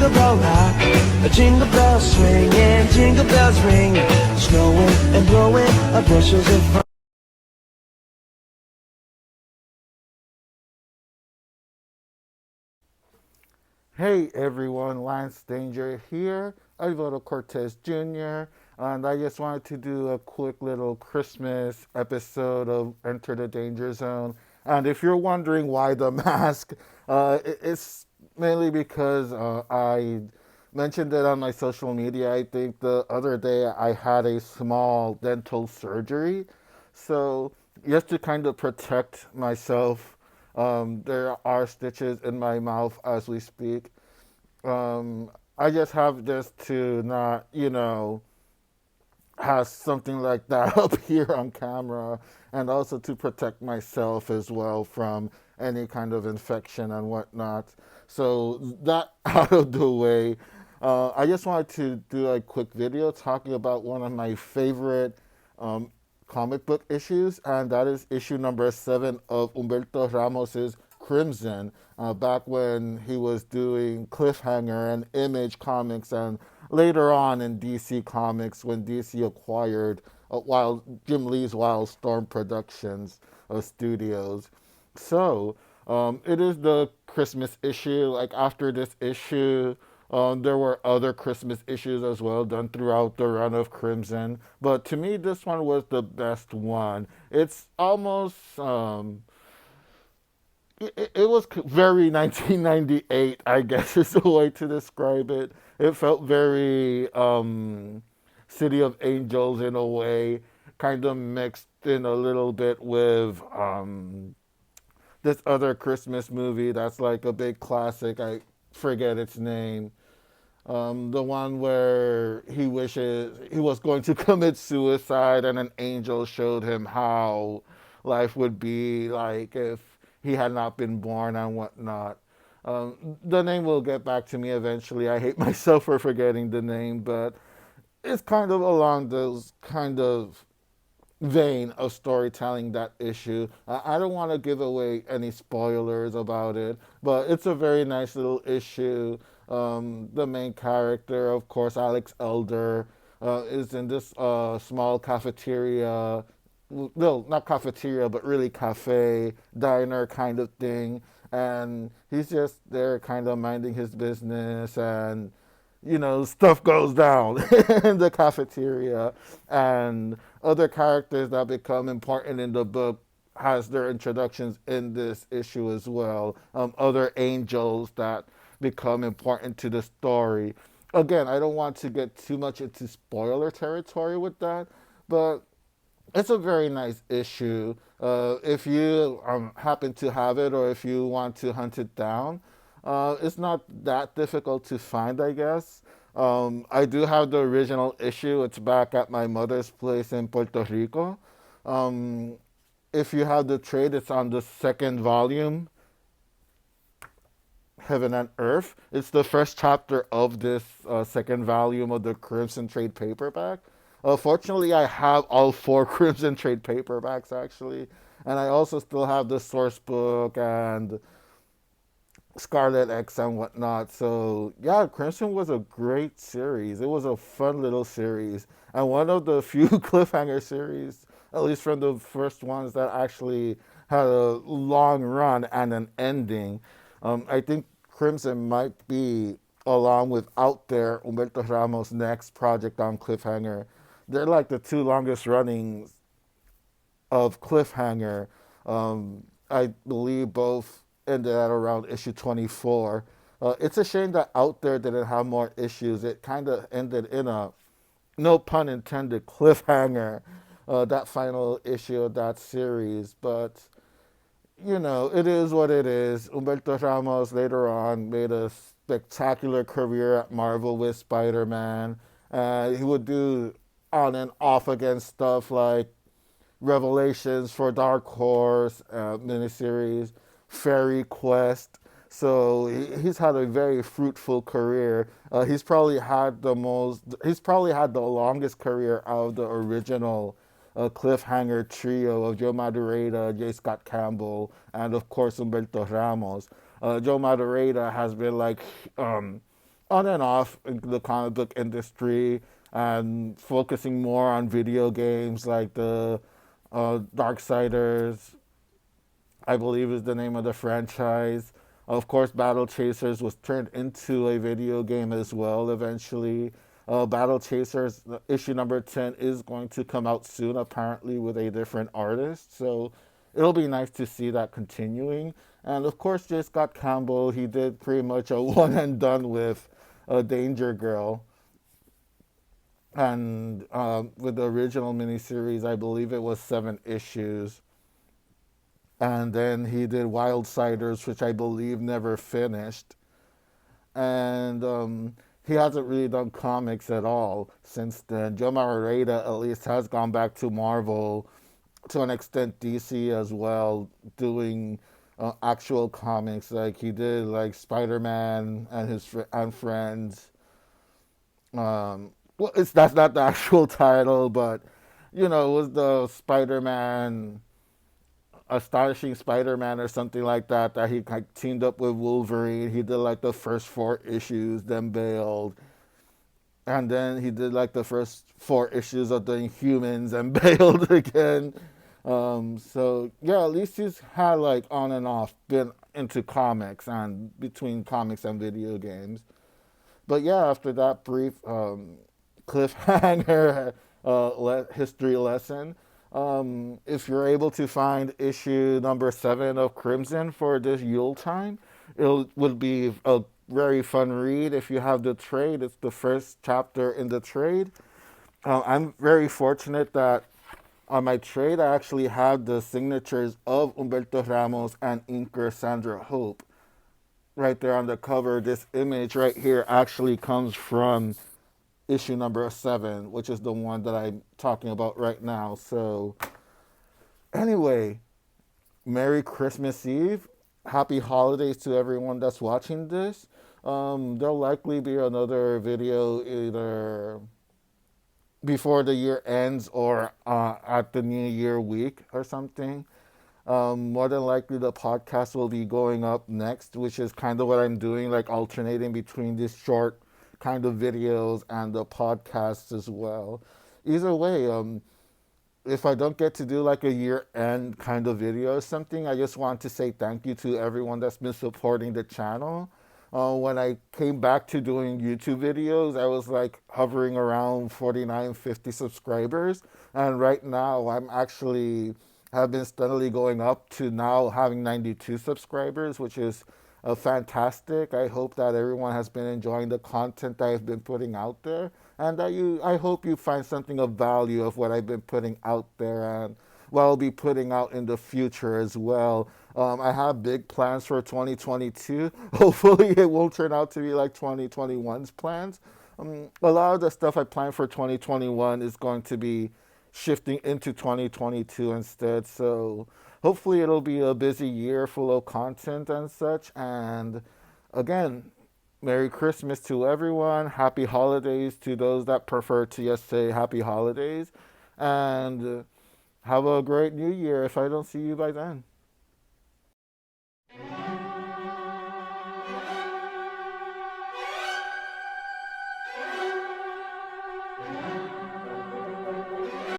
jingle bell rock. Jingle bells swing and jingle bells ring. Snowing and blowing bushels of fun. Hey everyone, Lance Danger here, Alvaro Cortez Jr., and I just wanted to do a quick little Christmas episode of Enter the Danger Zone. And if you're wondering why the mask, it's mainly because I mentioned it on my social media. I think the other day I had a small dental surgery. So, just to kind of protect myself, there are stitches in my mouth as we speak. Um, I just have this to not, have something like that up here on camera, and also to protect myself as well from any kind of infection and whatnot. So that out of the way, I just wanted to do a quick video talking about one of my favorite um, comic book issues, and that is issue number 7 of Humberto Ramos's Crimson, back when he was doing Cliffhanger and Image Comics, and later on in DC Comics when DC acquired Jim Lee's Wildstorm Productions studios. So it is the Christmas issue. Like after this issue, there were other Christmas issues as well done throughout the run of Crimson, but to me, this one was the best one. It's almost it was very 1998, I guess is the way to describe it. It felt very City of Angels in a way, kind of mixed in a little bit with this other Christmas movie that's like a big classic. I forget its name. The one where he wishes he was going to commit suicide, and an angel showed him how life would be like if he had not been born and whatnot. The name will get back to me eventually. I hate myself for forgetting the name, but it's kind of along those kind of vein of storytelling, that issue. I don't want to give away any spoilers about it, but it's a very nice little issue. The main character, of course, Alex Elder, is in this small cafeteria. No, not cafeteria, but really cafe, diner kind of thing. And he's just there kind of minding his business, and stuff goes down in the cafeteria, and other characters that become important in the book has their introductions in this issue as well. Other angels that become important to the story. Again, I don't want to get too much into spoiler territory with that, but it's a very nice issue. If you happen to have it, or if you want to hunt it down, it's not that difficult to find, I guess. I do have the original issue. It's back at my mother's place in Puerto Rico. Um, if you have the trade, it's on the second volume, Heaven and Earth. It's the first chapter of this second volume of the Crimson Trade paperback. Fortunately, I have all 4 Crimson Trade paperbacks actually, and I also still have the source book and Scarlet X and whatnot. So yeah, Crimson was a great series. It was a fun little series, and one of the few cliffhanger series, at least from the first ones, that actually had a long run and an ending. I think Crimson might be, along with Out There, Humberto Ramos' next project on Cliffhanger. They're like the 2 longest runnings of Cliffhanger. I believe both ended at around issue 24. It's a shame that Out There didn't have more issues. It kind of ended in a, no pun intended, cliffhanger, that final issue of that series. But it is what it is. Humberto Ramos later on made a spectacular career at Marvel with Spider-Man. He would do on and off again stuff like Revelations for Dark Horse miniseries, Fairy Quest. So he's had a very fruitful career. He's probably had the longest career out of the original cliffhanger trio of Joe Madureira, J. Scott Campbell, and of course Humberto Ramos. Joe Madureira has been like on and off in the comic book industry and focusing more on video games like the Darksiders, I believe is the name of the franchise. Of course, Battle Chasers was turned into a video game as well eventually. Battle Chasers issue number 10 is going to come out soon, apparently, with a different artist. So it'll be nice to see that continuing. And of course, J. Scott Campbell, he did pretty much a one and done with Danger Girl. And with the original miniseries, I believe it was 7 issues. And then he did Wildsiders, which I believe never finished. And he hasn't really done comics at all since then. Joe Maureta at least has gone back to Marvel, to an extent DC as well, doing actual comics. Like he did like Spider-Man and and friends. Well, that's not the actual title, but it was the Spider-Man, Astonishing Spider-Man or something like that. That he like teamed up with Wolverine. He did like the first 4 issues, then bailed, and then he did like the first 4 issues of the Inhumans and bailed again. So yeah, at least he's had like on and off been into comics and between comics and video games. But yeah, after that brief cliffhanger history lesson, if you're able to find issue number 7 of Crimson for this Yule time, it would be a very fun read. If you have the trade, it's the first chapter in the trade. I'm very fortunate that on my trade, I actually have the signatures of Humberto Ramos and inker Sandra Hope right there on the cover. This image right here actually comes from issue number 7, which is the one that I'm talking about right now. So, anyway, Merry Christmas Eve. Happy holidays to everyone that's watching this. There'll likely be another video either before the year ends or at the New Year week or something. More than likely, the podcast will be going up next, which is kind of what I'm doing, like alternating between these short kind of videos and the podcasts as well. Either way, if I don't get to do like a year end kind of video or something, I just want to say thank you to everyone that's been supporting the channel. When I came back to doing YouTube videos, I was like hovering around 49, 50 subscribers. And right now, I'm actually have been steadily going up to now having 92 subscribers, which is fantastic. I hope that everyone has been enjoying the content that I've been putting out there, and I hope you find something of value of what I've been putting out there and what I'll be putting out in the future as well. I have big plans for 2022. Hopefully, it won't turn out to be like 2021's plans. A lot of the stuff I planned for 2021 is going to be shifting into 2022 instead. So hopefully it'll be a busy year full of content and such. And again, Merry Christmas to everyone. Happy holidays to those that prefer to just say happy holidays. And have a great new year if I don't see you by then.